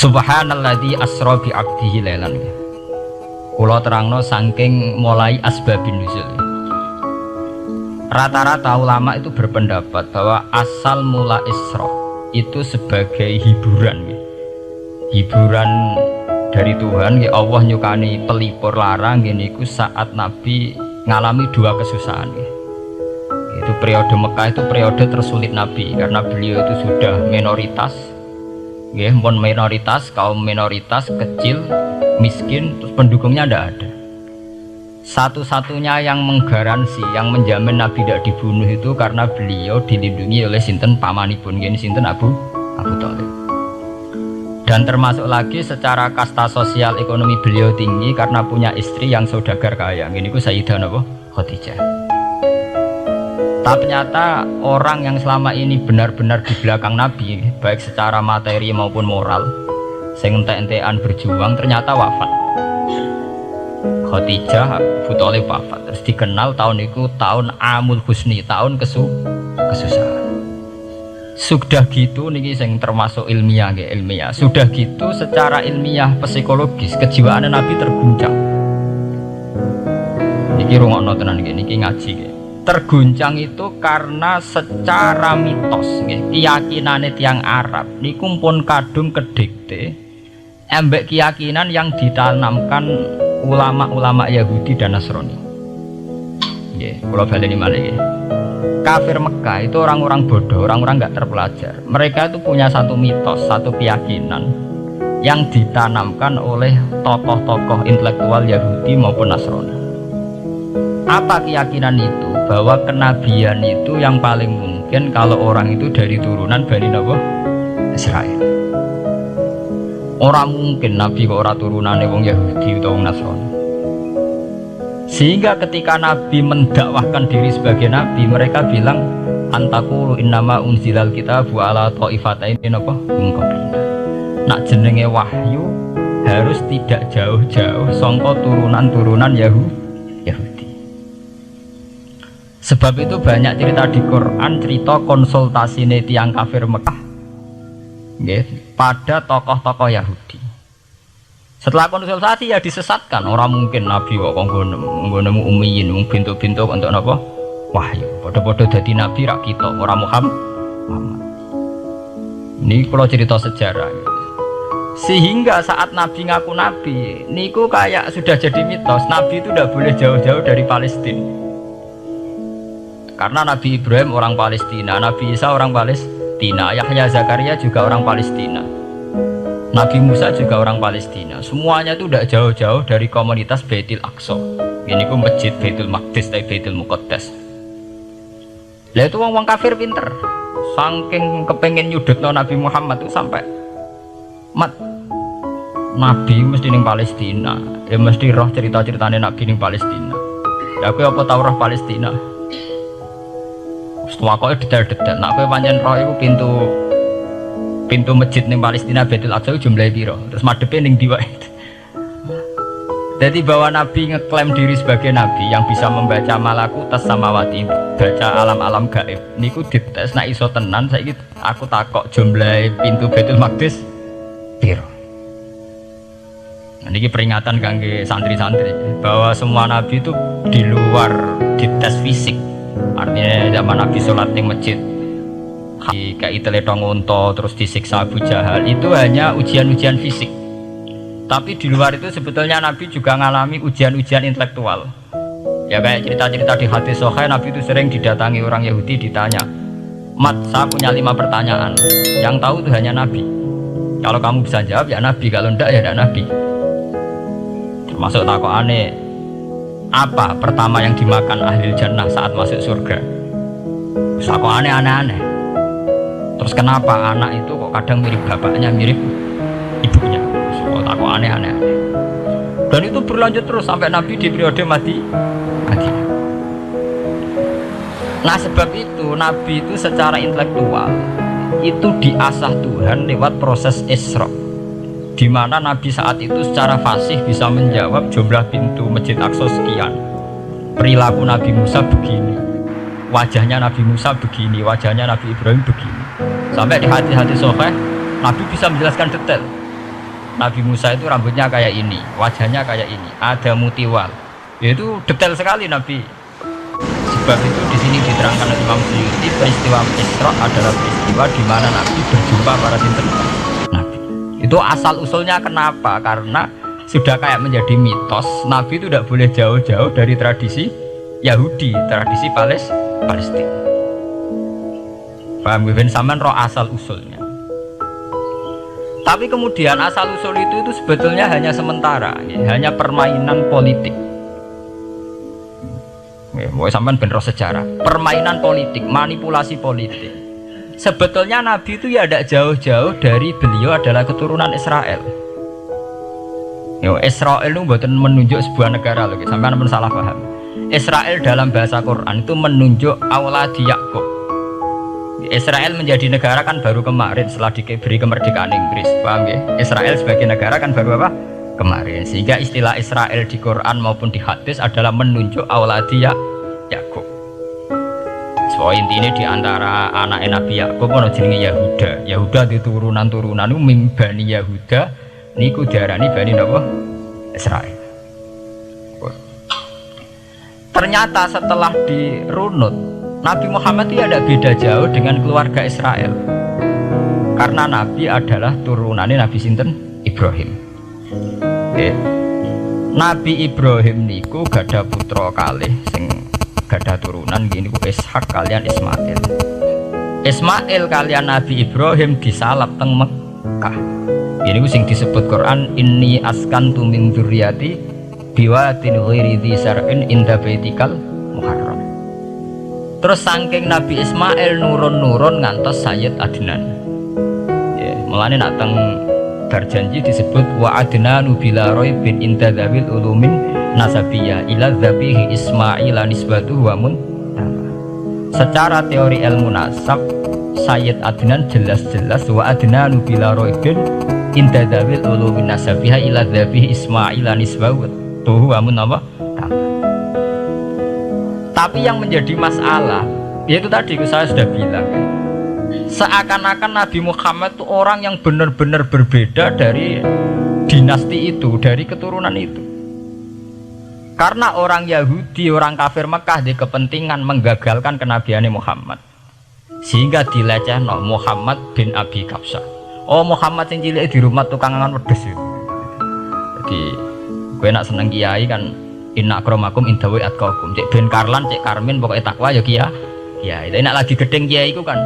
Subhanalladzi asra bi 'abdihi lailan. Kula terangno saking mulai asbabun nuzul. Rata-rata ulama itu berpendapat bahwa asal mula Isra itu sebagai hiburan. Hiburan dari Tuhan, ya Allah nyukani pelipur larang niku saat Nabi ngalami dua kesusahan. Itu periode Mekah itu periode tersulit Nabi karena beliau itu sudah minoritas. Minoritas, kaum minoritas kecil, miskin, terus pendukungnya tidak ada. Satu-satunya yang menggaransi, yang menjamin Nabi tidak dibunuh itu karena beliau dilindungi oleh sinten pamanipun, ini sinten Abu Thalib. Dan termasuk lagi secara kasta sosial ekonomi beliau tinggi karena punya istri yang saudagar kaya, ini ku Sayyidah Khadijah. Tapi ternyata orang yang selama ini benar-benar di belakang Nabi, baik secara materi maupun moral, sing entek-entekan berjuang, ternyata wafat. Khadijah Abu Thalib wafat. Terus dikenal tahun itu tahun Amul Husni, tahun kesusahan. Sudah gitu niki sing termasuk ilmiah. Sudah gitu secara ilmiah psikologis kejiwaan Nabi terguncang. Niki rungokno tenan niki ngaji. Terguncang itu karena secara mitos keyakinane tiang Arab niku pun kadung kedikte embek keyakinan yang ditanamkan ulama-ulama Yahudi dan Nasrani. Nggih, kula baleni malih nggih. Kafir Mekah itu orang-orang bodoh, orang-orang nggak terpelajar. Mereka itu punya satu mitos, satu keyakinan yang ditanamkan oleh tokoh-tokoh intelektual Yahudi maupun Nasrani. Apa keyakinan itu? Bahwa kenabian itu yang paling mungkin kalau orang itu dari turunan Bani Israel. Orang mungkin Nabi kok orang turunannya wong Yahudi atau wong Nasrani. Sehingga ketika Nabi mendakwahkan diri sebagai Nabi, mereka bilang antakulu innama unzilal kitabu ala ta'ifatain min qablina. Nak jenenge wahyu harus tidak jauh-jauh sangka turunan-turunan Yahudi. Sebab itu banyak cerita di Quran, cerita konsultasi tiang kafir Mekah pada tokoh-tokoh Yahudi. Setelah konsultasi ya disesatkan. Orang mungkin Nabi kok nemu ummiyin, bintu-bintu untuk apa? Wahyu. Podo-podo dadi Nabi rak kita, orang Muhammad. Ini kalau cerita sejarah. Sehingga saat Nabi ngaku Nabi, niku kayak sudah jadi mitos. Nabi itu tidak boleh jauh-jauh dari Palestina. Karena Nabi Ibrahim orang Palestina, Nabi Isa orang Palestina, Yahya Zakaria juga orang Palestina, Nabi Musa juga orang Palestina. Semuanya itu tidak jauh-jauh dari komunitas Baitul Aqsa. Ini ku masjid Baitul Maqdis atau Baitul Muqaddas. Lah itu wong kafir pinter, saking kepengen nyudutno Nabi Muhammad itu sampai Nabi mesti ning Palestina, ya mesti roh cerita-ceritane Nabi ning Palestina. Ya aku apa tau roh Palestina? Setelah kau detail-detail, nak kau panjang roh itu pintu masjid ning Palestina Baitul Aqsa jumlahnya piro, terus madepnya ning diwa. Jadi bahwa Nabi ngeklaim diri sebagai Nabi yang bisa membaca malakutas samawati, baca alam-alam gaib. Niku dites nak iso tenan, saiki aku takok jumlah pintu Baitul Maqdis piro. Ini peringatan kangge santri-santri bahwa semua Nabi itu di luar dites fisik. Artinya zaman Nabi sholat di masjid kayak teletong unta terus disiksa Abu Jahal itu hanya ujian-ujian fisik. Tapi di luar itu sebetulnya Nabi juga mengalami ujian-ujian intelektual. Ya kayak cerita-cerita di hadis Sahih, Nabi itu sering didatangi orang Yahudi ditanya, "Mat, saya punya 5 pertanyaan. Yang tahu itu hanya Nabi. Kalau kamu bisa jawab ya Nabi, kalau enggak ya tidak Nabi." Termasuk takut aneh. Apa pertama yang dimakan ahli jannah saat masuk surga? Kok aneh-aneh. Terus kenapa anak itu kok kadang mirip bapaknya, mirip ibunya? Kok aneh-aneh. Dan itu berlanjut terus sampai Nabi di periode Madinah. Nah sebab itu Nabi itu secara intelektual itu diasah Tuhan lewat proses Isra, di mana Nabi saat itu secara fasih bisa menjawab jumlah pintu Masjid Aqsa sekian, perilaku Nabi Musa begini, wajahnya Nabi Musa begini, wajahnya Nabi Ibrahim begini. Sampai di hadis-hadis Sahih Nabi bisa menjelaskan detail Nabi Musa itu rambutnya kayak ini, wajahnya kayak ini, ada mutiwal. Itu detail sekali Nabi. Sebab itu di sini diterangkan oleh Imam Suyuti, peristiwa Isra adalah peristiwa di mana Nabi berjumpa para sinten Nabi. Itu asal usulnya kenapa? Karena sudah kayak menjadi mitos, Nabi itu tidak boleh jauh-jauh dari tradisi Yahudi, tradisi Palestina. Paham ben sampean roh asal usulnya. Tapi kemudian asal usul itu sebetulnya hanya sementara, hanya permainan politik. Mau sampean ben roh sejarah, permainan politik, manipulasi politik. Sebetulnya Nabi itu ya tidak jauh-jauh dari beliau adalah keturunan Israel. Israel itu bukan menunjuk sebuah negara loh, sampean pun salah paham. Israel dalam bahasa Quran itu menunjuk auladi Yakub. Israel menjadi negara kan baru kemarin setelah diberi kemerdekaan Inggris, paham ya? Israel sebagai negara kan baru apa? Kemarin. Sehingga istilah Israel di Quran maupun di hadis adalah menunjuk auladi Yakub. So intinya di antara anak Nabi Yakub ono jenenge Yahuda. Yahuda di turunan-turunan itu mimbani Yahuda niku diarani bani napa? Israel. Ternyata setelah dirunut, Nabi Muhammad itu ada beda jauh dengan keluarga Israel. Karena Nabi adalah turunannya Nabi sinten? Ibrahim. Nabi Ibrahim niku gada putra kalih sing gada turunan gini ku Ishak kalian Ismail. Ismail kalian Nabi Ibrahim disalap teng Mekah. Ini ku sing disebut Quran inni askantu min dzurriyyati biwatin ghairi dzi sar'in inda baitikal muharram. Terus saking Nabi Ismail nurun-nurun ngantos Sayyid Adnan. Ya, mulane nak teng berjanji disebut wa adnanu bila raibin inda dzawil ulumin nasabiyah ila dzabihi Ismail nisbatuhu wa muntama. Secara teori ilmu nasab Sayyid Adnan jelas-jelas wa adnanu bila raibin inda dzawil ulumin nasabiyah ila dzabihi Ismail nisbatuhu wa muntama. Tapi yang menjadi masalah yaitu tadi saya sudah bilang kan, seakan-akan Nabi Muhammad itu orang yang benar-benar berbeda dari dinasti itu, dari keturunan itu. Karena orang Yahudi, orang kafir Mekah di kepentingan menggagalkan kenabian Muhammad, sehingga dilecehno Muhammad bin Abi Kabsah. Oh Muhammad yang cilik di rumah tukang angan wedhus itu. Jadi gue nak seneng kiai kan inna akramakum indawi atqakum. Cek Ben Karlan, cek Karmin pokoknya takwa ya kiai. Ya, itu enak lagi gedeng kiai iku kan.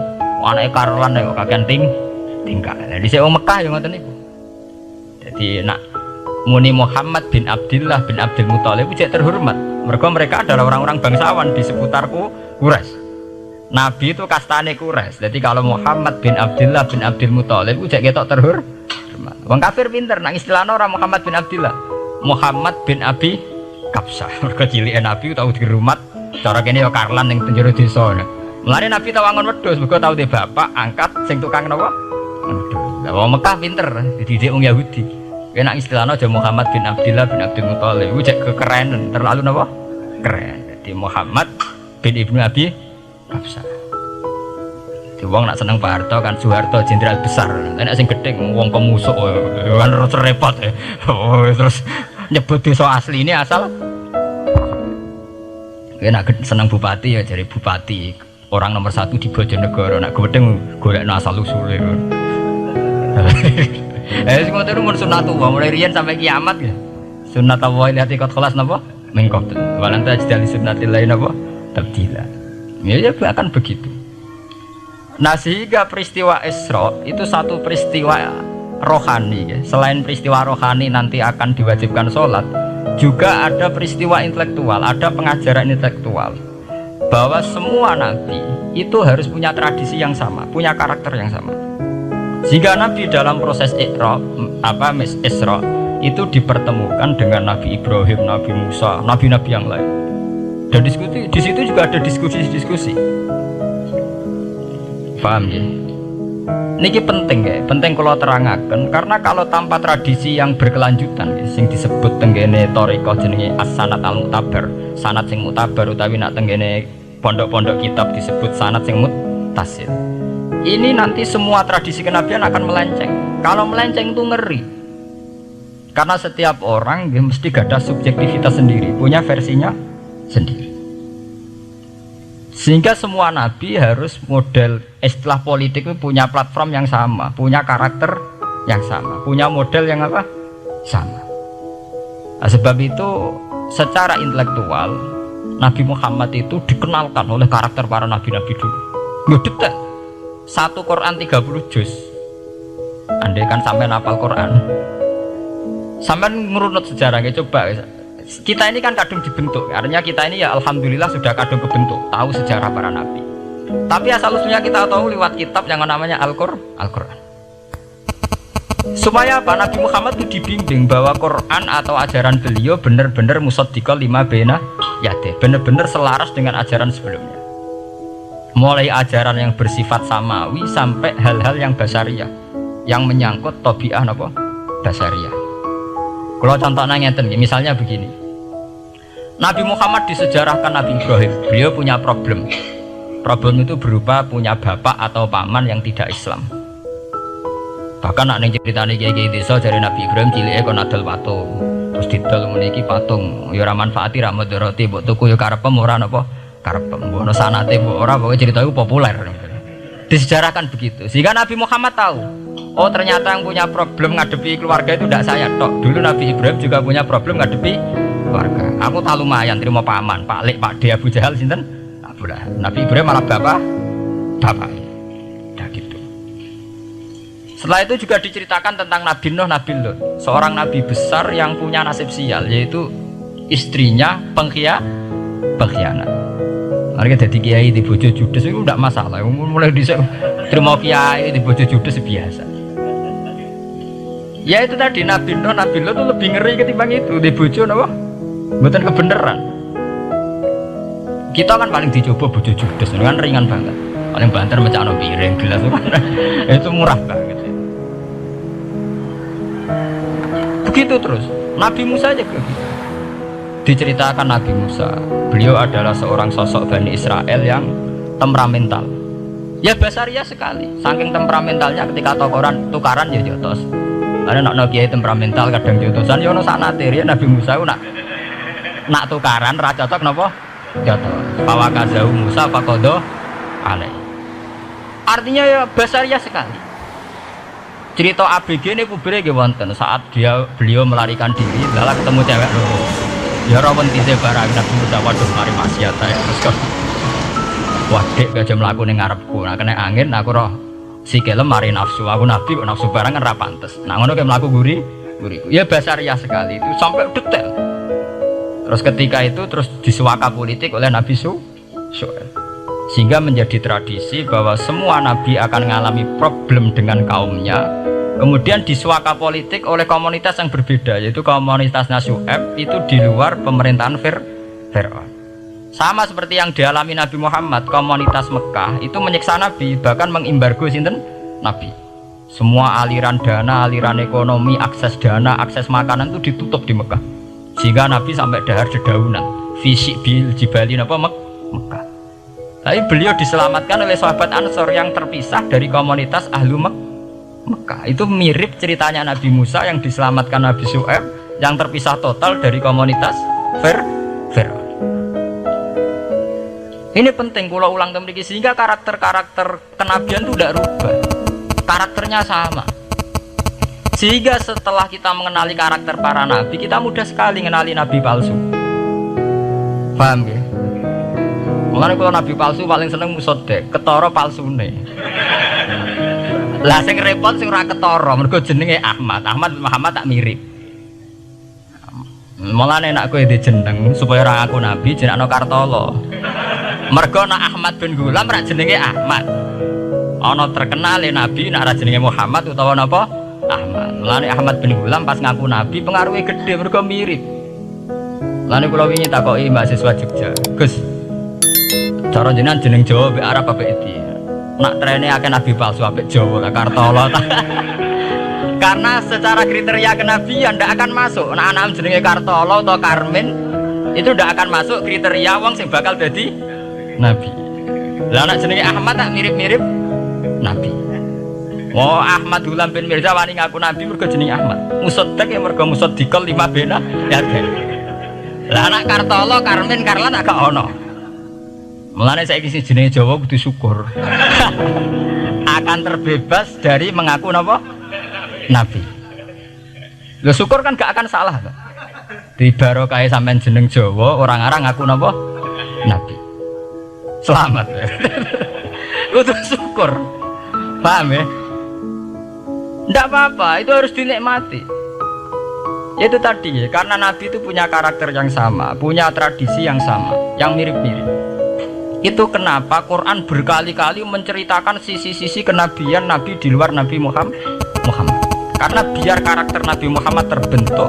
Anake Karlan ya kakean tingkah. Lah dhisik wong Mekah ya ngoten niku. Jadi nak muni Muhammad bin Abdullah bin Abdul Muthalib cek terhormat. Mereka adalah orang-orang bangsawan di seputar Quraisy. Nabi itu kastane Quraisy. Jadi kalau Muhammad bin Abdullah bin Abdul Muthalib cek ketok terhormat. Wong kafir pinter nang istilahna orang Muhammad bin Abdullah. Muhammad bin Abi Kabsah. Mergo cilike Nabi tau dirumat. Cara kene ya Karlan ning penjara desa. Mulane Nabi tau angon wedhus, mergo tau de bapak angkat sing tukang napa? Wedhus. Lah wong Mekah pinter, dididik wong Yahudi. Enak istilahnya aja Muhammad bin Abdullah bin Abdul Muthalib. Iku cek kekerenan, terlalu napa? Keren. Jadi Muhammad bin Ibnu Abi Kabsah. Di wong nak seneng Pak Harto kan Soeharto jenderal besar. Nek sing gedeng wong pemusuk kan repot. Terus nyebut desa asli ini asal nak seneng bupati ya jadi bupati orang nomor 1 di Bojonegoro. Nak gedeng golekno asal usule. Sing ngoten mun sunatullah mulai riyen sampai kiamat ya. Sunatullah lihat ikut kelas napa? Mengkot. Walan tajdali sunnatillah napa? Tabdila. Ya akan begitu. Nah sehingga peristiwa Isra itu satu peristiwa rohani ya. Selain peristiwa rohani nanti akan diwajibkan sholat, juga ada peristiwa intelektual, ada pengajaran intelektual bahwa semua nabi itu harus punya tradisi yang sama, punya karakter yang sama. Sehingga Nabi dalam proses Isra itu dipertemukan dengan Nabi Ibrahim, Nabi Musa, nabi-nabi yang lain. Dan diskusi di situ juga ada diskusi-diskusi. Paham ya? Niki penting ya, penting kalau terangkan karena kalau tanpa tradisi yang berkelanjutan ya, sing disebut tenggene thariqah jenenge as-sanad al-mu'tabar, sanad sing mu'tabar utawi nak tenggene pondok-pondok kitab disebut sanad sing muttasil. Ini nanti semua tradisi kenabian akan melenceng. Kalau melenceng itu ngeri. Karena setiap orang dia mesti ada subjektivitas sendiri, punya versinya sendiri. Sehingga semua nabi harus model istilah politik itu punya platform yang sama, punya karakter yang sama, punya model yang apa? Sama. Nah, sebab itu secara intelektual Nabi Muhammad itu dikenalkan oleh karakter para nabi-nabi dulu. Nggak detail. Satu Quran 30 juz. Andai kan sampai hafal Quran, sampai ngurunut sejarah, coba. Kita ini kan kadung dibentuk, artinya kita ini ya alhamdulillah sudah kadung kebentuk, tahu sejarah para nabi. Tapi asal usulnya kita tahu lewat kitab yang namanya Al-Quran. Supaya apa? Nabi Muhammad itu dibimbing bahwa Quran atau ajaran beliau benar-benar musaddiqal lima baina yadeh, benar-benar selaras dengan ajaran sebelumnya. Mulai ajaran yang bersifat samawi sampai hal-hal yang basariyah, yang menyangkut tabiah apa? Basariyah. Kalau contohnya ngeten, misalnya begini. Nabi Muhammad disejarahkan Nabi Ibrahim, beliau punya problem. Problem itu berupa punya bapak atau paman yang tidak Islam. Bahkan nak ning ceritane kiai-kiai desa dari Nabi Ibrahim cilike kon adol patung. Terus didol meniki patung, ya ora manfaati ra mudarati, mbok tuku ya karepem ora napa karepem. Mbok ono sanate mbok ora, pokoke cerita itu populer. Disejarahkan begitu. Sehingga Nabi Muhammad tahu, oh ternyata yang punya problem ngadepi keluarga itu tidak saya tok. Dulu Nabi Ibrahim juga punya problem ngadepi keluarga. Aku tak lumayan terima paman, Pak Lek, Pak De, Abu Jahal sinten? Nabi Ibrahim malah bapak. Nah gitu. Setelah itu juga diceritakan tentang Nabi Nuh, Nabi Lut, seorang nabi besar yang punya nasib sial, yaitu istrinya pengkhianat. Mari kita jadi kiai di bojo judes itu tidak masalah. Mulai terima kiai di bojo judes biasa. Ya itu tadi Nabi Nuh, Nabi Lut itu lebih ngeri ketimbang itu di bojo napa? Mboten kebenaran. Kita kan paling dicoba bojo judes kan ringan banget. Paling banter mecano piring gelas itu murah banget. Begitu terus. Nabi Musa aja begitu. Diceritakan Nabi Musa, beliau adalah seorang sosok Bani Israel yang temperamental. Ya basariah sekali, saking temperamentalnya ketika tukaran ya jotos. Karena nak kiai temperamental kadang jotosan, ya ono sanate ya Nabi Musa nak tukaran ra cocok napa? Jotos. Fawakazahu Musa faqada alai. Artinya ya basariah sekali. Cerita ABG ini kubire nggih wonten saat beliau melarikan diri, lalu ketemu cewek loro. Ya rawan tise barang Nabi Musa waduh mari maksiat ae terus kok. Wadek gak jam mlaku ning ngarepku. Nah kena angin aku roh sikile mari nafsu. Aku nabi kok nafsu barang kan ra pantes. Nah ngono kayak mlaku guriku. Ya basariah sekali itu sampai detail. Terus ketika itu terus disuaka politik oleh Nabi Syuaib. Sehingga menjadi tradisi bahwa semua nabi akan mengalami problem dengan kaumnya. Kemudian disuaka politik oleh komunitas yang berbeda, yaitu komunitas Syuaib itu di luar pemerintahan Fir'aun. Sama seperti yang dialami Nabi Muhammad, komunitas Mekah itu menyiksa Nabi, bahkan mengimbargo sinten Nabi. Semua aliran dana, aliran ekonomi, akses dana, akses makanan itu ditutup di Mekah. Sehingga Nabi sampai dahar dedaunan, fisik bil jibali napa Mekah. Tapi beliau diselamatkan oleh sahabat Ansor yang terpisah dari komunitas Ahlu Mekah. Itu mirip ceritanya Nabi Musa yang diselamatkan Nabi Syuaib yang terpisah total dari komunitas Fir'aun. Ini penting kalau ulang kembali sehingga karakter-karakter kenabian itu tidak rubah. Karakternya sama. Sehingga setelah kita mengenali karakter para nabi, kita mudah sekali mengenali nabi palsu. Paham ya? Mulane kalau nabi palsu paling seneng musodek, ketara palsune. Lah sing repot sing ora ketara, mergo jenenge Ahmad Muhammad tak mirip. Mulane nek kowe jeneng supaya ora ngaku nabi jenengno Kartolo. Mergo nek Ahmad bin Gulam ra jenenge Ahmad. Ana terkenal nabi nek ra jenenge Muhammad utawa napa? Ahmad. Mulane Ahmad bin Gulam pas ngaku nabi pengaruhe gede mergo mirip. Mulane kula wingi takoki mahasiswa Jogja, Gus. Cara jenengan jeneng Jawa mbek Arab apa iki? Nak trene akeh nabi palsu apik Jawa lah Kartolo. Karena secara kriteria kenabian ndak akan masuk. Nah anak jenenge Kartolo atau Karmin itu ndak akan masuk kriteria wong sing bakal dadi nabi. Lah anak jenenge Ahmad tak mirip-mirip nabi. Oh Ahmad Hulam bin Mirza wani ngaku nabi mergo jenenge Ahmad. Musaddiq ya mergo musaddiqal lima bena ya kan. Lah anak Kartolo, Karmin, Karlan agak ono. Mulane saiki sing jenenge Jawa kudu syukur. Akan terbebas dari mengaku napa? Nabi. Lho syukur kan gak akan salah. Di barokah sampean jeneng Jawa, orang-orang ngaku napa? Nabi. Selamat. Kudu syukur. Paham ya? Nggak apa-apa, itu harus dinikmati. Itu tadi ya, karena Nabi itu punya karakter yang sama, punya tradisi yang sama, yang mirip-mirip. Itu kenapa Quran berkali-kali menceritakan sisi-sisi kenabian Nabi di luar Nabi Muhammad. Karena biar karakter Nabi Muhammad terbentuk,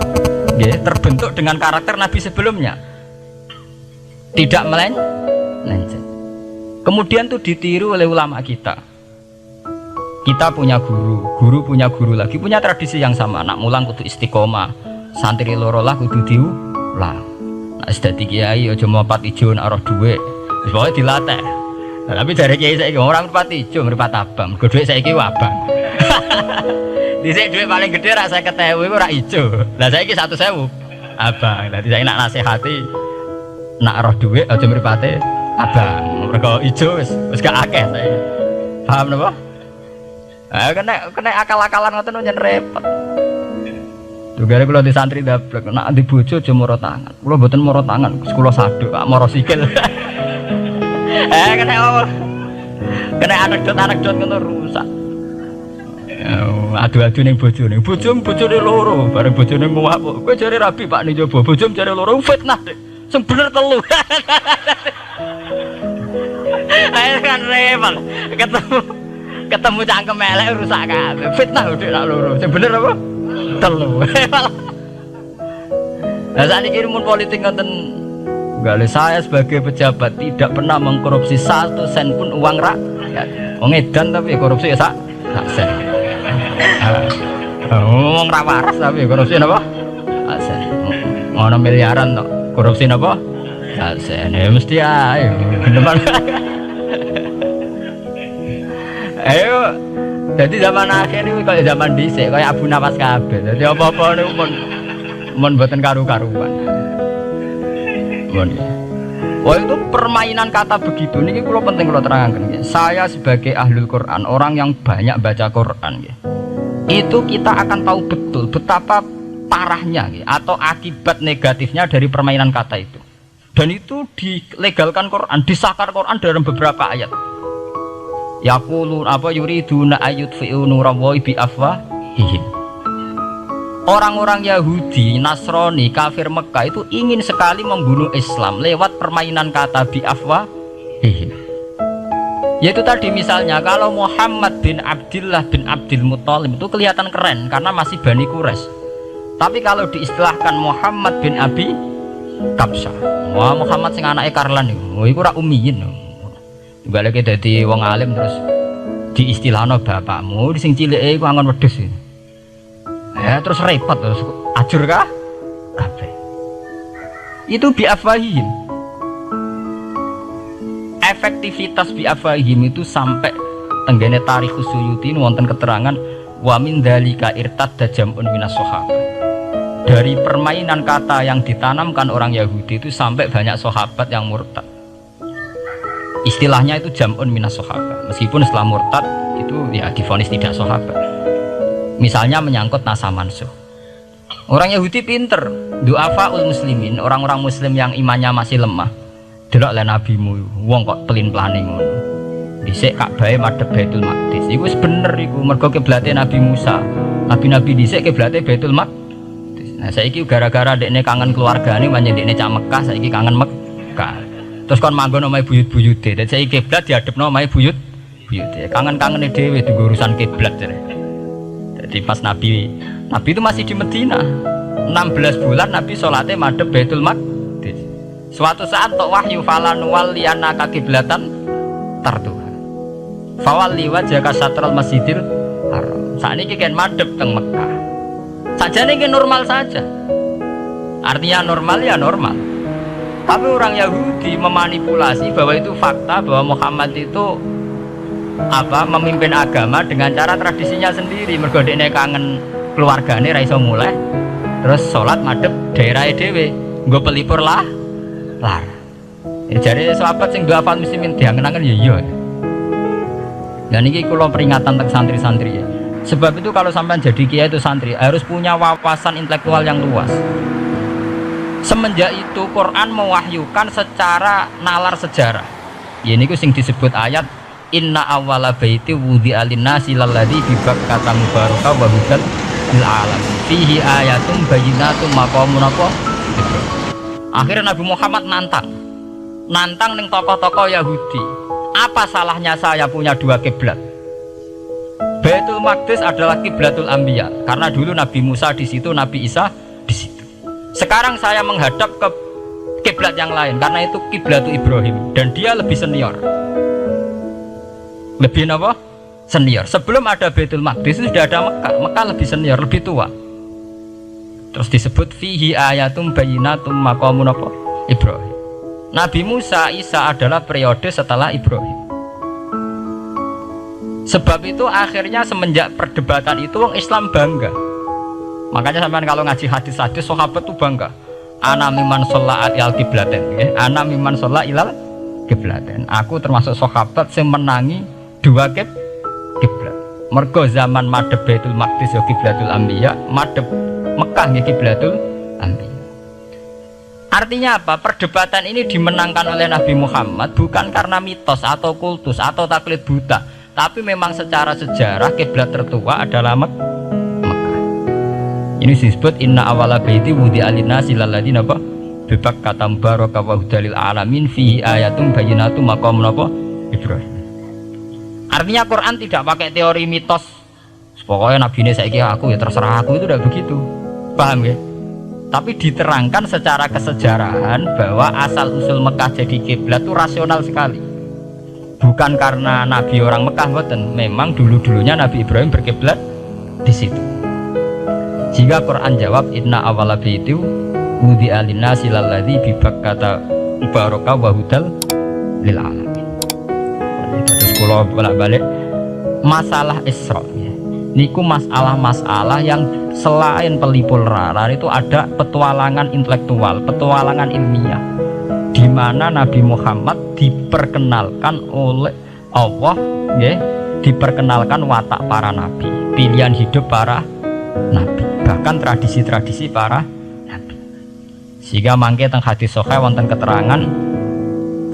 ya, terbentuk dengan karakter Nabi sebelumnya, tidak melenceng. Kemudian tuh ditiru oleh ulama kita. Kita punya guru punya guru lagi, punya tradisi yang sama. Nak mulang kudu istiqomah, santri loro lah kudu diulang. Nak sedadi kiai aja mripat ijo nak roh dhuwit. Wis pokoke dilatih. Tapi dari kiai saiki orang mripat ijo, mripat abang. Mergo dhuwit saiki abang. Dhisik dhuwit paling gedhe rak 50.000 iku rak ijo. Lah saiki 100.000 abang. Lah saiki nak nasihati nak roh dhuwit aja mripate abang. Mergo ijo wis gak akeh saiki. Paham napa? Kena akal-akalan ngoten nyen repot. Tugare kula di santri dablek nek di bojo aja moro tangan. Kula mboten moro tangan, kula saduk, moro sikil. Kena anekdot ngono rusak. Adu-adu ning bojone. Bojone loro, bareng bojone muwak. Kowe jare rabi Pak ning jowo, bojone jare loro fitnah. Sing bener telu. Ayo kan repot. Ketemu cangkem elek rusak kabeh. Fitnah udah nak loro. Sing bener apa? Telu. Lah sakniki mun politik ngoten gale saya sebagai pejabat tidak pernah mengkorupsi 1 sen pun uang rakyat. Wong edan tapi korupsi ya sak sen. Ngomong ra waras tapi korupsi napa? Sak sen. Ngono miliaran tok. Korupsi napa? Sak sen. Ya mesti ae. Ayo, jadi zaman akhir ini kayak zaman dhisik, kayak Abu Nawas kabeh. Jadi apa-apa niku mun mboten karu-karuan. Mun. Wah itu permainan kata begitu niki kula penting kula terangkan ya. Saya sebagai ahlul Quran, orang yang banyak baca Quran ya. Itu kita akan tahu betul betapa parahnya ya, atau akibat negatifnya dari permainan kata itu. Dan itu dilegalkan Quran, disahkan Quran dalam beberapa ayat. Yaqulun apa yuriduna ayutfi'u nurallahi bi afwahihim. Orang-orang Yahudi, Nasrani, kafir Mekah itu ingin sekali membunuh Islam lewat permainan kata bi afwahihim. Yaitu tadi misalnya kalau Muhammad bin Abdullah bin Abdul Muthalib itu kelihatan keren karena masih Bani Quraisy. Tapi kalau diistilahkan Muhammad bin Abi Kabsyah, wah Muhammad sing anake Karlan iku ora ummiyin. Balik dadi wong alim terus diistilahno bapakmu sing cilike iku angon wedhus. Ya terus repot terus ajur kah? Kabeh. Itu biafahim. Efektivitas biafahim itu sampai tenggene tarikh Suyuti wonten keterangan wa min dzalika irtadda jam'un minas sahabat. Dari permainan kata yang ditanamkan orang Yahudi itu sampai banyak sahabat yang murtad. Istilahnya itu jam'un minas sahabat. Meskipun setelah murtad itu ya divonis tidak sahabat. Misalnya menyangkut nasa mansuh. Orang Yahudi pinter, du'afaul muslimin, orang-orang muslim yang imannya masih lemah. Delok le nabimu, wong kok pelin-pelane ngono. Dhisik Ka'bah madhep Baitul Maqdis. Iku wis bener iku, mergo kiblate Nabi Musa. Nabi-nabi dhisik kiblate Baitul Maqdis. Nah saiki gara-gara dekne kangen keluargane manjen dekne cak Mekah, saiki kangen Mekah. Terus kon manggon omahe buyut-buyute. Dan saya kiblat dihadapno omahe buyut-buyute. Kangen-kangene dhewe di urusan kiblat jare. Jadi pas Nabi itu masih di Medina. 16 bulan Nabi salate madhep Baitul Maqdis. Suatu saat tok wahyu falan waliyanaka kiblatan tarduha. Fawalli wajhaka satral Masjidil Haram. Sakniki kan madhep teng Mekah. Sajane iki normal saja. Artinya normal ya normal. Tapi orang Yahudi memanipulasi bahwa itu fakta bahwa Muhammad itu memimpin agama dengan cara tradisinya sendiri. Mergo dekne kangen keluargane ra iso mulai. Terus sholat madhep daerahe dhewe. Nggo pelipur lar. Jadi sahabat sing doa fal muslimin diangen-angen ya iya. Dan ini kula peringatan tentang santri-santri ya. Sebab itu kalau sampai jadi kiai itu santri harus punya wawasan intelektual yang luas. Semenjak itu Quran mewahyukan secara nalar sejarah. Ya ini sing disebut ayat inna awwala baiti wudi'a lin-nasi lalladzi bi Bakkata mubarakah wa hudal lil alamin. Fihi ayatum bayyinatum maqamun apa? Akhirnya Nabi Muhammad nantang ning tokoh-tokoh Yahudi. Apa salahnya saya punya dua kiblat? Baitul Maqdis adalah kiblatul anbiya karena dulu Nabi Musa di situ, Nabi Isa di situ. Sekarang saya menghadap ke kiblat yang lain karena itu kiblatul Ibrahim dan dia lebih senior. Lebih apa? Senior. Sebelum ada Baitul Maqdis sudah ada Mekah. Mekah lebih senior, lebih tua. Terus disebut fihi ayatum bayyinatum maqamun apa? Ibrahim. Nabi Musa, Isa adalah periode setelah Ibrahim. Sebab itu akhirnya semenjak perdebatan itu orang Islam bangga. Makanya sampean kalau ngaji hadis-hadis sahabat itu bangga. Ana miman sholla ilal kiblaten, ana miman sholla ilal kiblaten. Aku termasuk sahabat yang menangi dua kiblat. Mergo zaman madhep Baitul Maqdis ya kiblatul anbiya, madhep Mekah ya kiblatul anbiya. Artinya apa? Perdebatan ini dimenangkan oleh Nabi Muhammad bukan karena mitos atau kultus atau taklid buta, tapi memang secara sejarah kiblat tertua adalah Mekah. Ini disebut inna awala baiti wudi'a lin-nasi lalladzi napa bi Bakkata mubarakah wa hudal lil alamin fihi ayatum bayyinatum maqamun apa Ibrahim. Artinya Quran tidak pakai teori mitos. Pokoknya Nabi ini saiki aku ya terserah aku, itu tidak begitu. Paham ya? Tapi diterangkan secara kesejarahan bahwa asal usul Mekah jadi kiblat itu rasional sekali. Bukan karena Nabi orang Mekah, boten. Memang dulu-dulunya Nabi Ibrahim berkiblat di situ. Jika Quran jawab inna awwala baiti wudi'a lin-nasi lalladzi bi Bakkata mubarakah wa hudal lil alamin. Terus kula bolak-balik masalah Isra ya. Niku masalah-masalah yang selain pelipur rarar itu ada petualangan intelektual, petualangan ilmiah, di mana Nabi Muhammad diperkenalkan oleh Allah, ya, diperkenalkan watak para nabi, pilihan hidup para nabi, bahkan tradisi-tradisi para nabi. Sehingga mangke teng hadis sahih wonten keterangan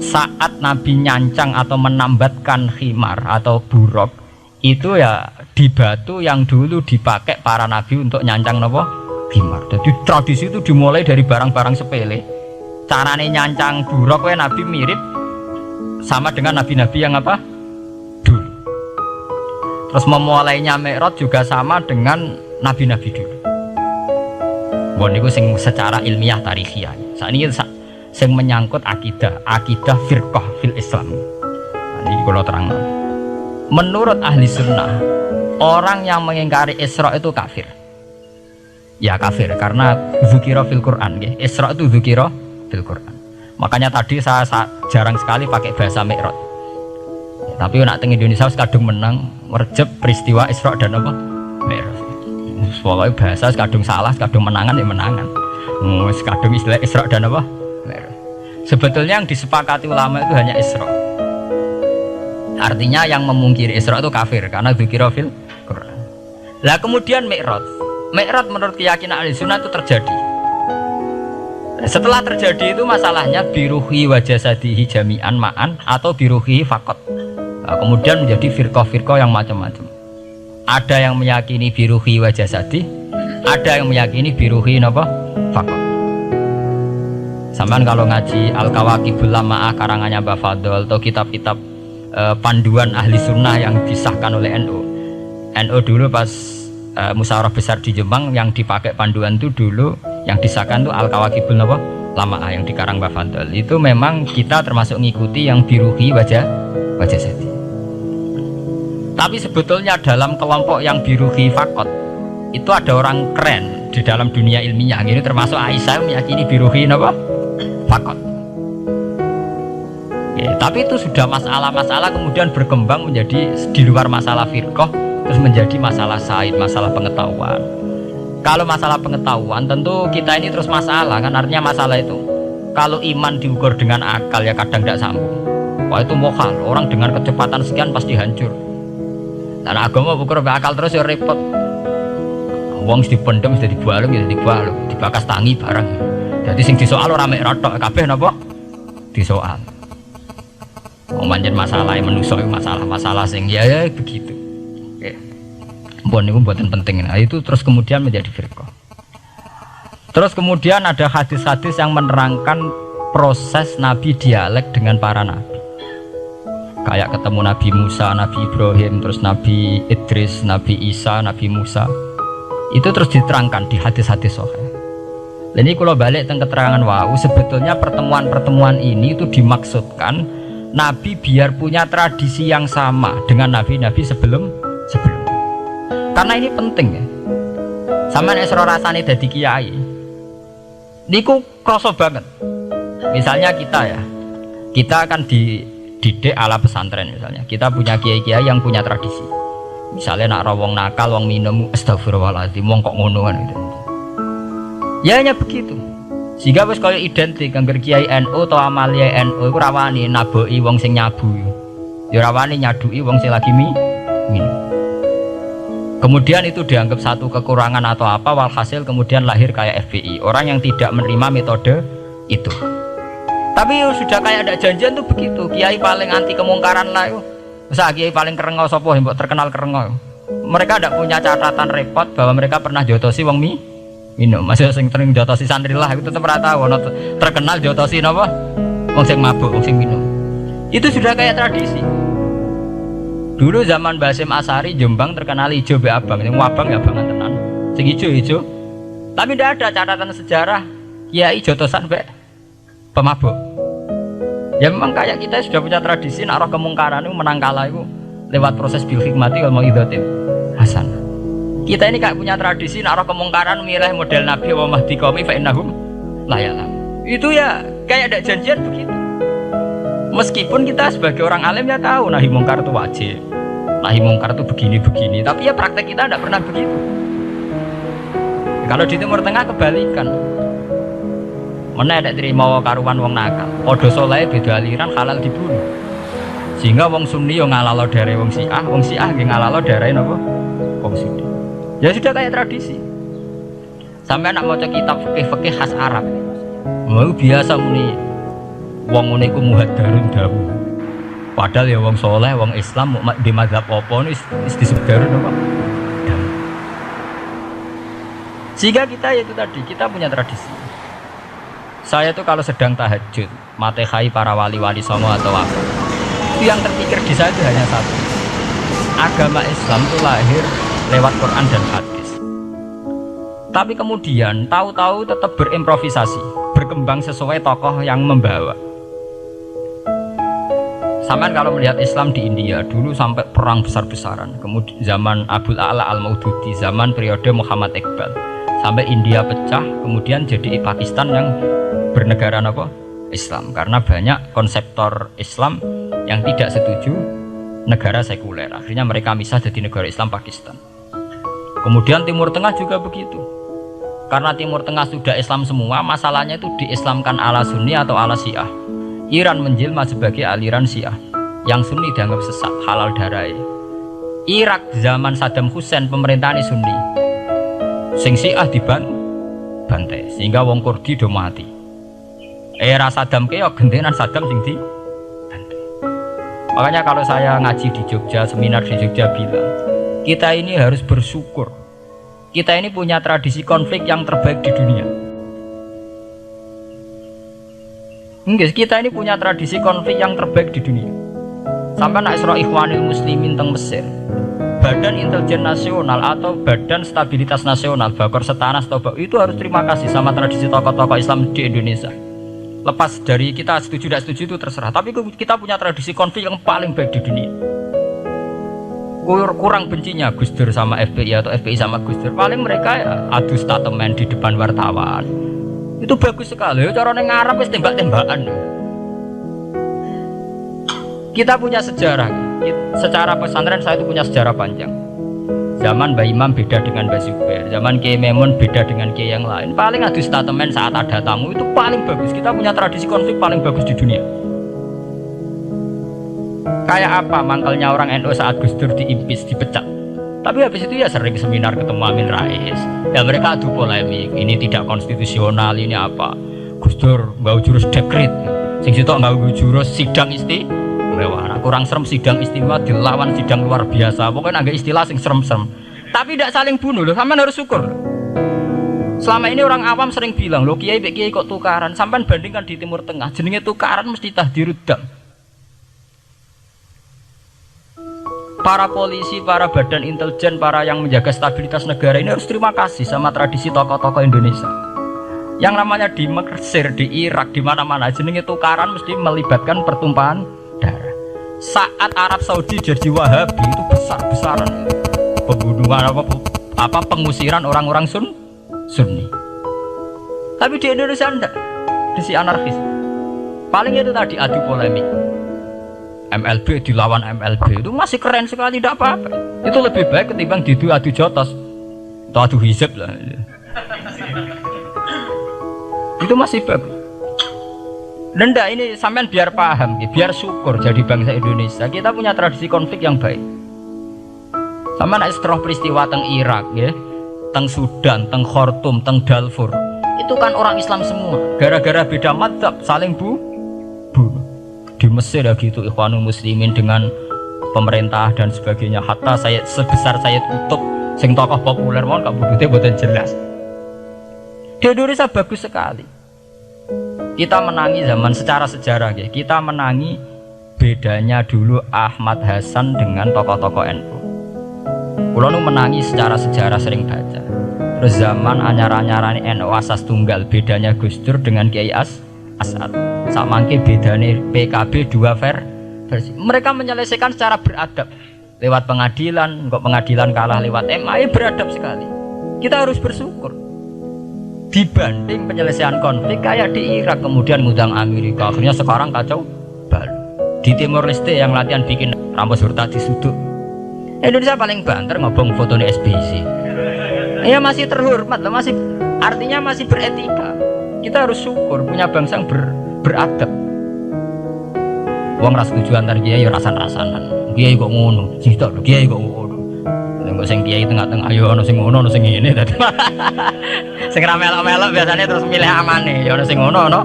saat Nabi nyancang atau menambatkan khimar atau buruk itu ya di batu yang dulu dipakai para nabi untuk nyancang nopo khimar. Jadi tradisi itu dimulai dari barang-barang sepele. Carane nyancang buruk we nabi mirip sama dengan nabi-nabi yang apa dulu. Terus memulainya Mi'raj juga sama dengan nabi-nabi dulu. Bon niku sing secara ilmiah tarikhiyah. Sakniki sing menyangkut akidah firqah fil Islam. Ini kalau terang. Menurut ahli sunnah, orang yang mengingkari Isra itu kafir. Ya kafir karena dzikra fil Quran, ya. Isra itu dzikra fil Quran. Makanya tadi saya jarang sekali pakai bahasa Mi'raj. Ya, tapi nak teng Indonesia kadung menang merjep peristiwa Isra dan apa? Mi'raj. Pokoknya bahasa kadung salah, kadung menangan ya menangan. Kadung istilah Isra dan apa? Mi'raj. Sebetulnya yang disepakati ulama itu hanya Isra. Artinya yang memungkiri Isra itu kafir karena dzikra fil Quran. Lah kemudian Mi'raj menurut keyakinan ahli sunnah itu terjadi. Setelah terjadi itu masalahnya biruhi wa jasadihi jami'an ma'an atau biruhi faqat. Nah, kemudian menjadi firqah-firqah yang macam-macam. Ada yang meyakini biruhi wa jasadi, ada yang meyakini biruhi napa faqat. Sampean kalau ngaji Al-Kawakibul Lama'ah karangannya Mbah Fadl atau kitab-kitab panduan ahli sunnah yang disahkan oleh NU dulu pas musyawarah besar di Jemang yang dipakai panduan itu dulu yang disahkan itu Al-Kawakibul Lama'ah yang dikarang Mbah Fadl. Itu memang kita termasuk ngikuti yang biruhi wajah seti. Tapi sebetulnya dalam kelompok yang biruhi fakot itu ada orang keren di dalam dunia ilmiah. Ini termasuk Aisyah meyakini biruhi apa? Fakot. Ya, tapi itu sudah masalah-masalah kemudian berkembang menjadi di luar masalah firqah, terus menjadi masalah said, masalah pengetahuan. Kalau masalah pengetahuan tentu kita ini terus masalah kan, artinya masalah itu kalau iman diukur dengan akal ya kadang tidak sambung. Wah itu mokal, orang dengan kecepatan sekian pasti hancur. Dan agama ukur akal terus ya repot. Wong dipendem sudah dibualung ya dibualung, dibakas tangi barang. Jadi sing disoal ora mek rotok kabeh napa disoal. Manjen masalah menusuk masalah-masalah sing ya begitu. Oke. Mbon niku mboten penting. Nah, itu terus kemudian menjadi firqah. Terus kemudian ada hadis-hadis yang menerangkan proses Nabi dialek dengan para nabi. Kayak ketemu Nabi Musa, Nabi Ibrahim, terus Nabi Idris, Nabi Isa, Nabi Musa. Itu terus diterangkan di hadis-hadis sahih. Dan ini kalau balik tentang keterangan wau, sebetulnya pertemuan-pertemuan ini itu dimaksudkan Nabi biar punya tradisi yang sama dengan nabi-nabi sebelum. Karena ini penting ya. Sama nek rasane dadi kiai. Niku kroso banget. Misalnya kita akan dididik ala pesantren misalnya. Kita punya kiai-kiai yang punya tradisi. Misalnya nak rawong nakal, wong minum, astagfirullahaladzim, wong kok ngono kan gitu. Ya hanya begitu. Sehingga wis kaya identik angger kiai NU atau amalia NU iku rawani naboki wong sing nyabu. Ya rawani nyaduki wong sing lagi minum. Kemudian itu dianggap satu kekurangan atau apa, walhasil kemudian lahir kayak FPI, orang yang tidak menerima metode itu. Tapi sudah kayak ada janjian tuh begitu. Kiai paling anti kemungkaran lah itu. Masa kiai paling kerengo sapa mbok terkenal kerengo. Mereka tidak punya catatan repot bahwa mereka pernah jotosi wong minum. Masih sing sering jotosi santri lah itu tetap rata wono terkenal jotosi napa? Wong sing mabuk, wong sing minum. Itu sudah kayak tradisi. Dulu zaman Basim Asari Jombang terkenal ijo be abang, sing abang ya abangan tenan. Sing ijo. Tapi tidak ada catatan sejarah kiai jotosan be pemabuk. Ya memang kayak kita sudah punya tradisi nak roh kemungkaran itu menang kalah itu lewat proses bil hikmati wal mau'izatil hasanah. Kita ini kayak punya tradisi nak roh kemungkaran milih model Nabi wa mahdi qaumi fa innahum la ya'lam. Itu ya kayak ada janjian begitu. Meskipun kita sebagai orang alim ya tahu nahi mungkar itu wajib. Nahi mungkar itu begini-begini, tapi ya praktek kita tidak pernah begitu. Kalau di Timur Tengah kebalikan. Mana ada terima karuan wong nakal. Podo soleh beda aliran halal dibunuh. Sehingga wong Sunni yang ngalalo dari wong Syiah yang ngalalo dari apa? Wong Sunni. Ya sudah kayak tradisi. Sampai anak mau kitab fikih khas Arab. Mau biasa muni wong ngene iku muhaddarun dawu. Padahal ya wong soleh, wong Islam di mazhab apa wis disebut darun apa? Sehingga kita itu tadi kita punya tradisi. Saya tuh kalau sedang tahajud, matehai para wali-wali songo atau apa, itu yang terpikir di saya itu hanya satu. Agama Islam itu lahir lewat Quran dan hadis. Tapi kemudian tahu-tahu tetap berimprovisasi, berkembang sesuai tokoh yang membawa. Sampai kalau melihat Islam di India dulu sampai perang besar-besaran, kemudian zaman Abul A'la Al-Maududi, zaman periode Muhammad Iqbal, sampai India pecah, kemudian jadi Pakistan yang bernegara apa? Islam, karena banyak konseptor Islam yang tidak setuju negara sekuler. Akhirnya mereka misah jadi negara Islam Pakistan. Kemudian Timur Tengah juga begitu. Karena Timur Tengah sudah Islam semua, masalahnya itu diislamkan ala Sunni atau ala Syiah. Iran menjelma sebagai aliran Syiah. Yang Sunni dianggap sesat, halal darai. Irak zaman Saddam Hussein pemerintahan Sunni. Sing Syiah dibantai, sehingga wong Kurdi do mati. Era Saddam keok gentenan Saddam sing di. Makanya kalau saya ngaji di Jogja, seminar di Jogja bilang, kita ini harus bersyukur. Kita ini punya tradisi konflik yang terbaik di dunia. Enggak, kita ini punya tradisi konflik yang terbaik di dunia. Sampai nak Isra Ikhwanul Muslimin teng Mesir, Badan Intelijen Nasional atau Badan Stabilitas Nasional, Bakor Setanas atau itu harus terima kasih sama tradisi tokoh-tokoh Islam di Indonesia. Lepas dari kita setuju tidak setuju itu terserah, tapi kita punya tradisi konflik yang paling baik di dunia. Kurang bencinya Gus Dur sama FPI atau FPI sama Gus Dur, paling mereka ya, adu statement di depan wartawan. Itu bagus sekali. Caranya ngarap wis tembak-tembakan. Kita punya sejarah. Secara pesantren saya itu punya sejarah panjang. Zaman Mbah Imam beda dengan Mbah Zubair, zaman Kiai Memun beda dengan Kiai yang lain. Paling adu statement saat ada tamu itu paling bagus. Kita punya tradisi konflik paling bagus di dunia. Kayak apa mangkalnya orang NU saat Gus Dur diimpis, dipecat. Tapi habis itu ya sering seminar ketemu Amin Rais. Ya mereka adu polemik, ini tidak konstitusional, ini apa. Gus Dur nggak jurus dekret, sing sitok nggak jurus sidang istimewa. Kurang serem sidang istimewa dilawan sidang luar biasa. Pokoknya agak istilah sing serem-serem. Tapi tidak saling bunuh loh, sampean harus syukur. Selama ini orang awam sering bilang, loh kiai kok tukaran. Sampean bandingkan di Timur Tengah, jenenge tukaran mesti tahdirudam. Para polisi, para badan intelijen, para yang menjaga stabilitas negara ini harus terima kasih sama tradisi tokoh-tokoh Indonesia. Yang namanya di Mesir, di Irak, di mana-mana jenenge tukaran mesti melibatkan pertumpahan darah. Saat Arab Saudi jadi Wahabi itu besar-besaran pembunuhan apa pengusiran orang-orang Sunni. Tapi di Indonesia enggak, di anarkis. Paling itu tadi adu polemik. MLB dilawan MLB itu masih keren sekali, tidak apa-apa. Itu lebih baik ketimbang adu jotos atau adu hizab lah. Itu masih bagus. Nenda ini sampean biar paham, biar syukur jadi bangsa Indonesia. Kita punya tradisi konflik yang baik. Sampean nek setelah peristiwa teng Irak, ya, teng Sudan, teng Khartoum, teng Darfur, itu kan orang Islam semua. Gara-gara beda madzhab saling bunuh. Di Mesir ya gitu, Ikhwanul Muslimin dengan pemerintah dan sebagainya. Hatta sebesar Sayyid Qutb, sing tokoh populer mohon gak budutnya buatan jelas. Di Indonesia bagus sekali. Kita menangi zaman secara sejarah ya. Kita menangi bedanya dulu Ahmad Hasan dengan tokoh-tokoh NU. Kulo nu menangi secara sejarah sering baca. Terus zaman anyar-anyarane NU asas tunggal, bedanya Gus Dur dengan Kiai As'ad. Samangke bedane PKB dua versi. Mereka menyelesaikan secara beradab. Lewat pengadilan, kok pengadilan kalah lewat MA, beradab sekali. Kita harus bersyukur. Dibanding penyelesaian konflik kayak di Irak kemudian ngundang Amerika, akhirnya sekarang kacau baru. Di Timor Leste yang latihan bikin Ramos Hurtadi sudut. Indonesia paling banter ngobong foto di SBC. Ya masih terhormat loh, masih artinya masih beretika. Kita harus syukur punya bangsa yang beradab. Wong ras tujuan antar kiai ya rasan-rasanan. Kiai kok ngono, cita lho kiai kok ngono. Engko sing kiai tengah-tengah ayo ana sing ngono, ana sing ngene dadi. Sing ra melok-melok biasanya terus milih amane, ya ana sing ngono, ana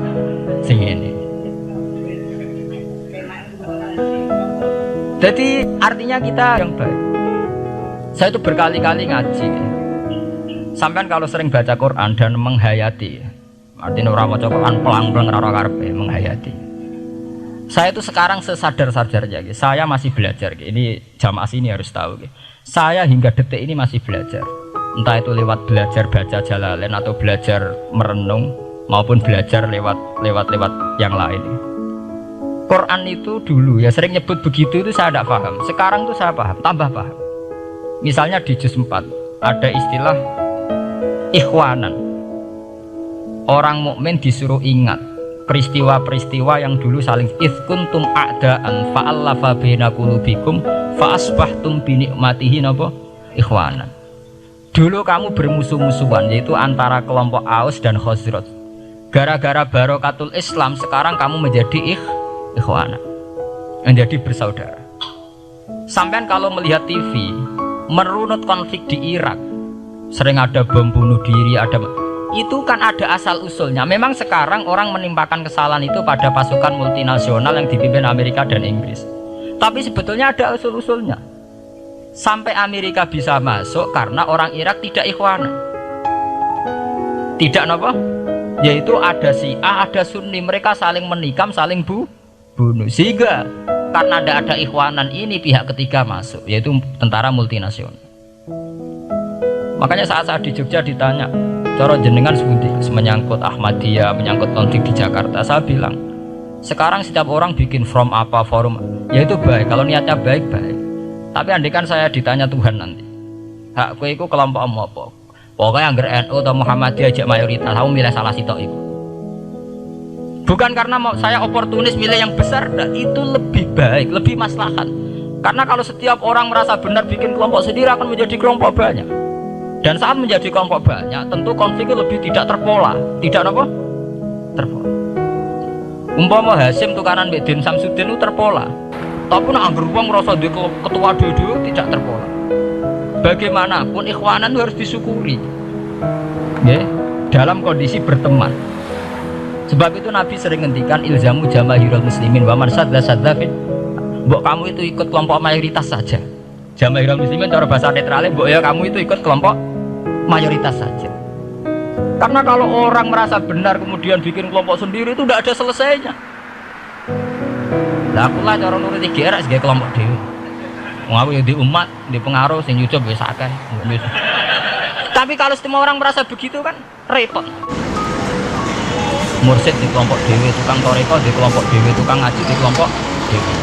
sing ngene. Jadi artinya kita yang baik. Saya itu berkali-kali ngaji. Sampean kalau sering baca Quran dan menghayati, artinya orang maca Quran pelang-pelang ora karepe menghayati. Saya itu sekarang sesadar-sadarnya, saya masih belajar. Ini jamaah sini harus tahu. Saya hingga detik ini masih belajar. Entah itu lewat belajar baca Jalalain atau belajar merenung maupun belajar lewat yang lain. Quran itu dulu ya sering nyebut begitu itu saya tidak paham. Sekarang tuh saya paham, tambah paham. Misalnya di juz 4 ada istilah ikhwanan. Orang mukmin disuruh ingat peristiwa-peristiwa yang dulu saling kuntum a'daan fa'allafa baina qulubikum fa asbahtum bi nikmatihi napa ikhwanan. Dulu kamu bermusuh-musuhan yaitu antara kelompok Aus dan Khazraj. Gara-gara barokatul Islam sekarang kamu menjadi ikhwanan, menjadi bersaudara. Sampean kalau melihat TV merunut konflik di Irak, sering ada bom bunuh diri, itu kan ada asal usulnya. Memang sekarang orang menimpakan kesalahan itu pada pasukan multinasional yang dipimpin Amerika dan Inggris. Tapi sebetulnya ada usul-usulnya. Sampai Amerika bisa masuk karena orang Irak tidak ikhwanan. Tidak apa? Yaitu ada Syiah, ada Sunni, mereka saling menikam, saling bunuh. Sehingga karena ada ikhwanan ini pihak ketiga masuk, yaitu tentara multinasional. Makanya saat di Jogja ditanya, cara jenengan menyangkut Ahmadiyah, menyangkut konflik di Jakarta, saya bilang sekarang setiap orang bikin from apa forum, yaitu baik kalau niatnya baik-baik. Tapi andaikan saya ditanya Tuhan nanti, hak kowe iku kelompok apa? Pokoknya anggar NU atau Muhammadiyah aja mayoritas, kamu milih salah sitok itu. Bukan karena mau saya oportunis milih yang besar, itu lebih baik, lebih maslahat. Karena kalau setiap orang merasa benar bikin kelompok sendiri akan menjadi kelompok banyak. Dan saat menjadi kelompok banyak, tentu konfliknya lebih tidak terpola, tidak apa? Terpola. Umpama Hasim tukaran Mbak Din Samsudin itu terpola. Tapi nak anggur wong merasa dia ketua dua tidak terpola. Bagaimanapun ikhwanan itu harus disyukuri. Ya, dalam kondisi berteman. Sebab itu Nabi sering ngendikan ilzamu jamaahirul muslimin wa man sadza fit. Mbok kamu itu ikut kelompok mayoritas saja. Jamaahirul muslimin cara bahasa netralnya mbok ya kamu itu ikut kelompok mayoritas saja. Karena kalau orang merasa benar kemudian bikin kelompok sendiri itu tidak ada selesainya. Lah aku lah cara nuruti GR sebagai kelompok dhewe. Wong aku ya di umat, di pengaruh sing YouTube wis akeh. Tapi kalau semua orang merasa begitu kan repot. Mursid di kelompok dewe, tukang toreko di kelompok dewe, tukang ngaji di kelompok dewe.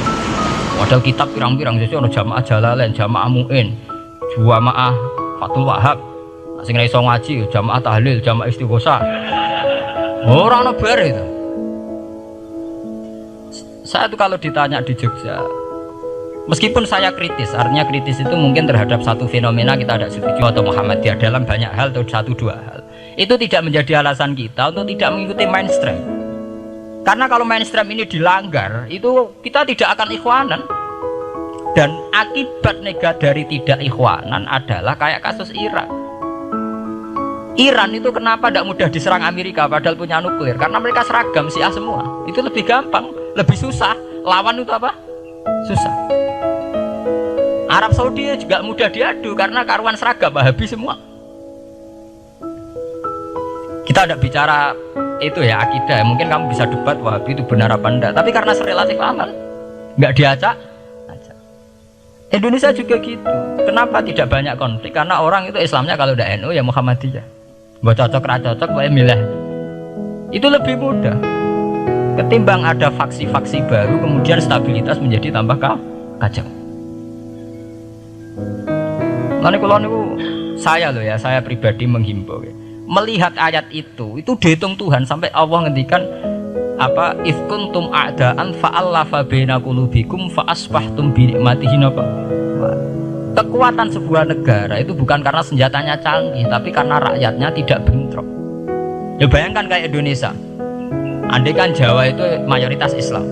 Modal kitab pirang-pirang jadi ono jamaah Jalalain, jamaah Mu'in, jamaah Fathul Wahab. Sing ora iso ngaji jamaah tahlil, jamaah istighosah. Ora ono bar itu. Saya tuh kalau ditanya di Jogja, meskipun saya kritis, artinya kritis itu mungkin terhadap satu fenomena kita tidak setuju atau Muhammadiyah dalam banyak hal atau satu dua hal. Itu tidak menjadi alasan kita untuk tidak mengikuti mainstream. Karena kalau mainstream ini dilanggar, itu kita tidak akan ikhwanan. Dan akibat negatif dari tidak ikhwanan adalah kayak kasus Iran. Iran itu kenapa tidak mudah diserang Amerika padahal punya nuklir? Karena mereka seragam Syiah semua. Itu lebih gampang, lebih susah. Lawan itu apa? Susah. Arab Saudi juga mudah diadu karena karuan seragam Wahabi semua. Kita tidak bicara itu ya akidah, mungkin kamu bisa debat Wahabi itu benar apa enggak, tapi karena serelatif aman nggak diacak. Indonesia juga gitu. Kenapa tidak banyak konflik? Karena orang itu Islamnya kalau udah NU ya Muhammadiyah, mau cocok cocok boleh milih. Itu lebih mudah ketimbang ada faksi-faksi baru kemudian stabilitas menjadi tambah kacau. Lalu kalau saya loh ya, saya pribadi menghimbau ya. Melihat ayat itu dihitung Tuhan sampai Allah ngendikan apa ifkuntum a'daan fa'allafa baina qulubikum fa asbahtum bi nikmatihi apa. Kekuatan sebuah negara itu bukan karena senjatanya canggih, tapi karena rakyatnya tidak bentrok. Ya bayangkan kayak Indonesia. Andai kan Jawa itu mayoritas Islam,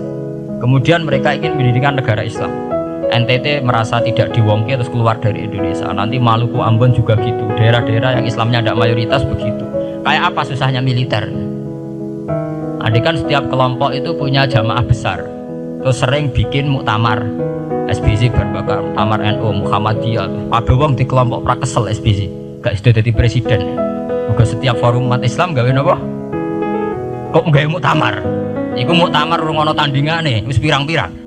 kemudian mereka ingin mendirikan negara Islam. NTT merasa tidak diwongke terus keluar dari Indonesia. Nanti Maluku, Ambon juga gitu. Daerah-daerah yang Islamnya tidak mayoritas begitu. Kayak apa susahnya militer? Andai kan setiap kelompok itu punya jamaah besar, terus sering bikin muktamar. SBC berbakar muktamar NU, Muhammadiyah. Kabeh wong di kelompok pra kesel SBC. Gak sudah jadi presiden. Juga setiap forum umat Islam gawe napa? Kok gawe muktamar? Iku muktamar urung ana tandingane, wis pirang-pirang.